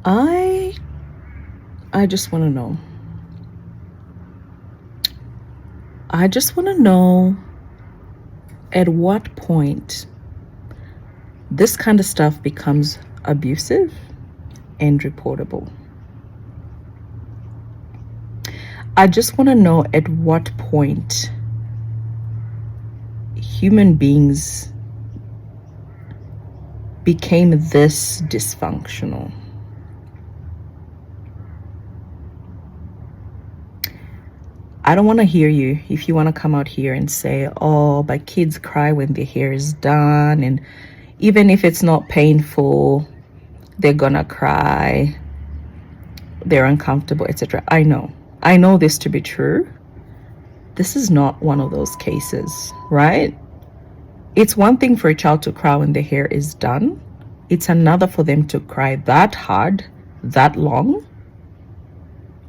I just want to know. I just want to know at what point this kind of stuff becomes abusive and reportable. I just want to know at what point human beings became this dysfunctional. I don't want to hear you if you want to come out here and say, oh, but kids cry when their hair is done, and even if it's not painful, they're gonna cry, they're uncomfortable, etc. I know this to be true. This is not one of those cases, right? It's one thing for a child to cry when their hair is done. It's another for them to cry that hard, that long.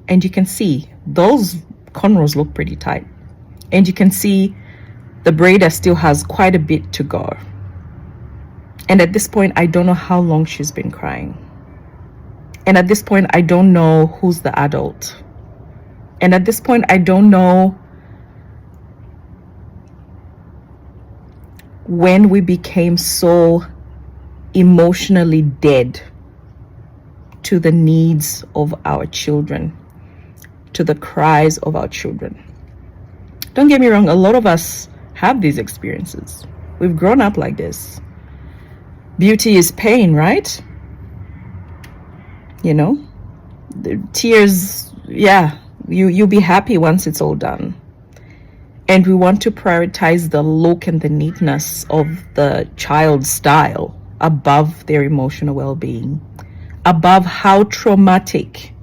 And you can see those cornrows look pretty tight. And you can see the braider still has quite a bit to go. And at this point, I don't know how long she's been crying. And at this point, I don't know who's the adult. And at this point, I don't know when we became so emotionally dead to the needs of our children, to the cries of our children. Don't get me wrong, a lot of us have these experiences. We've grown up like this. Beauty is pain, right? You know, the tears, yeah, you'll be happy once it's all done. And we want to prioritize the look and the neatness of the child's style above their emotional well-being, above how traumatic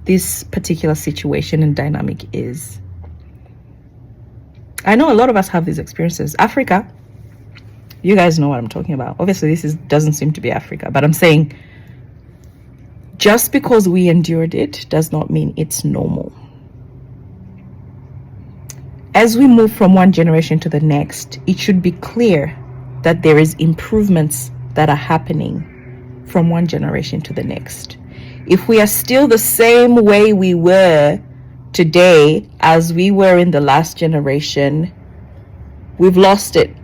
this particular situation and dynamic is. I know a lot of us have these experiences. Africa, you guys know what I'm talking about. Obviously, doesn't seem to be Africa, but I'm saying just because we endured it does not mean it's normal. As we move from one generation to the next, it should be clear that there is improvements that are happening from one generation to the next. If we are still the same way we were today as we were in the last generation, we've lost it.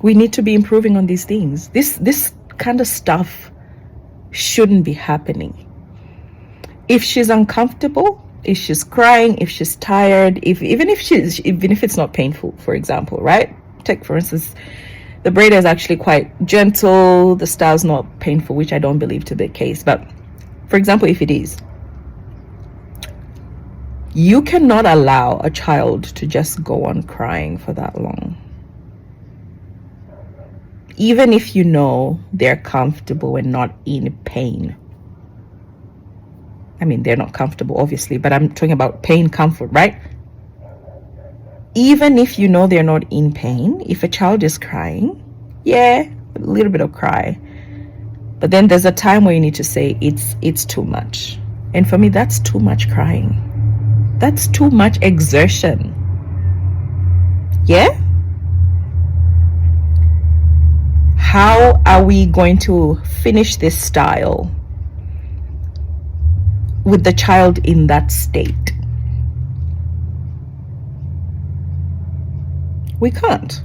We need to be improving on these things. This kind of stuff shouldn't be happening. If she's uncomfortable, if she's crying, if she's tired, even if it's not painful, for example, right? Take for instance, the braider is actually quite gentle, the style's not painful, which I don't believe to be the case. But for example, if it is, you cannot allow a child to just go on crying for that long. Even if you know they're comfortable and not in pain. I mean, they're not comfortable, obviously, but I'm talking about pain, comfort, right? Even if you know they're not in pain, if a child is crying, yeah, a little bit of cry. But then there's a time where you need to say it's too much. And for me, that's too much crying. That's too much exertion. Yeah? How are we going to finish this style with the child in that state? We can't.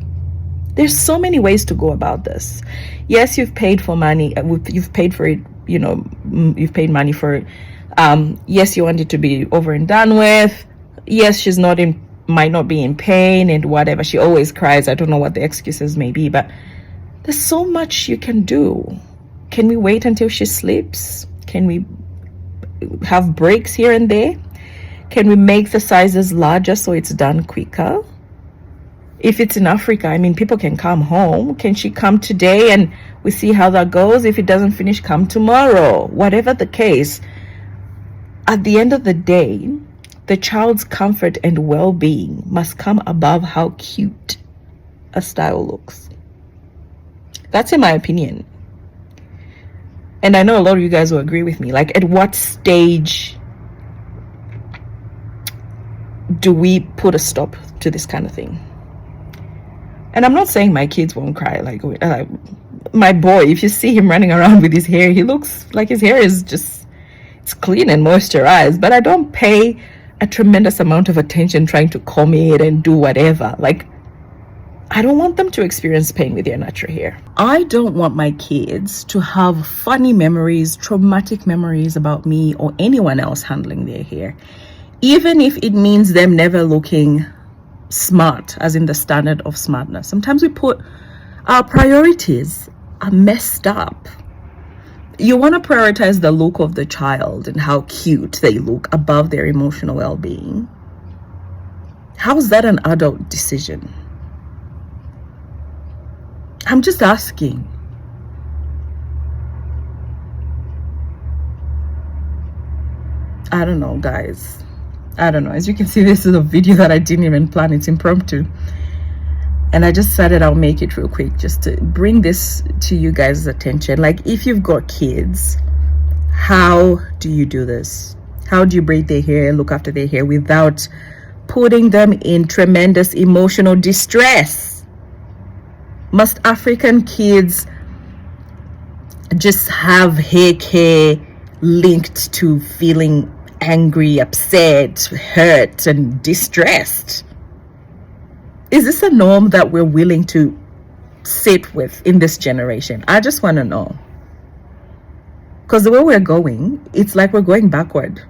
There's so many ways to go about this. Yes, you've paid for money. You've paid for it. You know, you've paid money for it. Yes, you want it to be over and done with. Yes, might not be in pain and whatever. She always cries. I don't know what the excuses may be, but there's so much you can do. Can we wait until she sleeps? Can we have breaks here and there? Can we make the sizes larger so it's done quicker? If it's in Africa, I mean, people can come home. Can she come today and we see how that goes? If it doesn't finish, come tomorrow. Whatever the case, at the end of the day, the child's comfort and well-being must come above how cute a style looks. That's in my opinion. And I know a lot of you guys will agree with me. Like, at what stage do we put a stop to this kind of thing? And I'm not saying my kids won't cry. Like my boy, if you see him running around with his hair, he looks like his hair is just, it's clean and moisturized, but I don't pay a tremendous amount of attention trying to comb it and do whatever. Like, I don't want them to experience pain with their natural hair. I don't want my kids to have funny memories, traumatic memories about me or anyone else handling their hair, even if it means them never looking smart, as in the standard of smartness. Sometimes we put our priorities are messed up. You want to prioritize the look of the child and how cute they look above their emotional well-being. How is that an adult decision? I'm just asking. I don't know, guys. I don't know. As you can see, this is a video that I didn't even plan. It's impromptu. And I just decided I'll make it real quick just to bring this to you guys' attention. Like, if you've got kids, how do you do this? How do you braid their hair, look after their hair without putting them in tremendous emotional distress? Must African kids just have hair care linked to feeling angry, upset, hurt, and distressed? Is this a norm that we're willing to sit with in this generation? I just want to know. Because the way we're going, it's like we're going backward.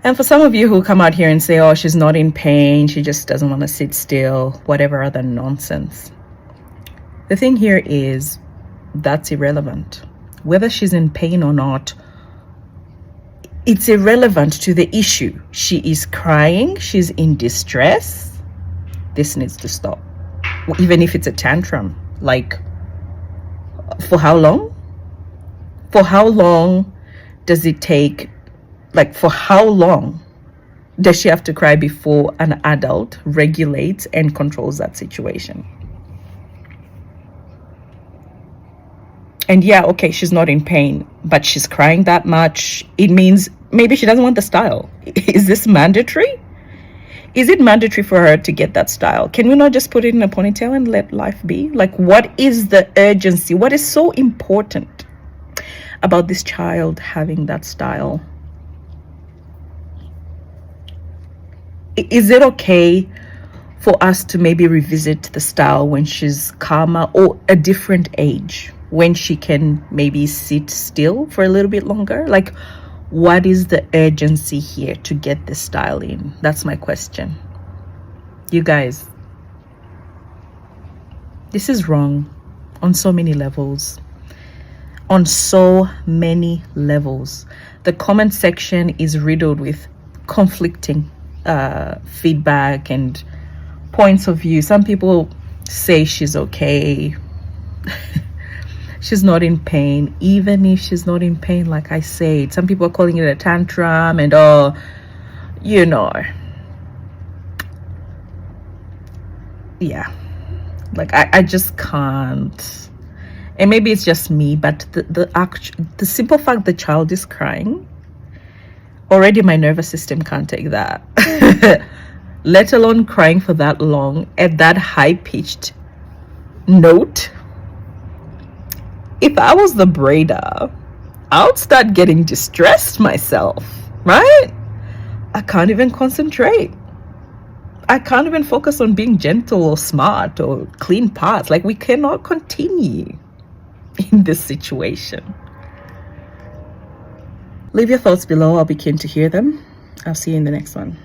And for some of you who come out here and say, oh, she's not in pain, she just doesn't want to sit still, whatever other nonsense. The thing here is, that's irrelevant. Whether she's in pain or not, it's irrelevant to the issue. She is crying, she's in distress. This needs to stop. Even if it's a tantrum. Like, for how long? For how long does it take? Like, for how long does she have to cry before an adult regulates and controls that situation? And yeah, okay, she's not in pain, but she's crying that much. It means maybe she doesn't want the style. Is this mandatory? Is it mandatory for her to get that style? Can we not just put it in a ponytail and let life be? Like, what is the urgency? What is so important about this child having that style? Is it okay for us to maybe revisit the style when she's calmer or a different age, when she can maybe sit still for a little bit longer? Like, what is the urgency here to get this style in? That's my question. You guys, this is wrong on so many levels. On so many levels. The comment section is riddled with conflicting feedback and points of view. Some people say she's okay. She's not in pain. Even if she's not in pain, like I said, some people are calling it a tantrum and yeah, like I just can't. And maybe it's just me, but the simple fact the child is crying, already my nervous system can't take that. Let alone crying for that long at that high-pitched note. If I was the braider, I would start getting distressed myself, right? I can't even concentrate. I can't even focus on being gentle or smart or clean parts. Like, we cannot continue in this situation. Leave your thoughts below. I'll be keen to hear them. I'll see you in the next one.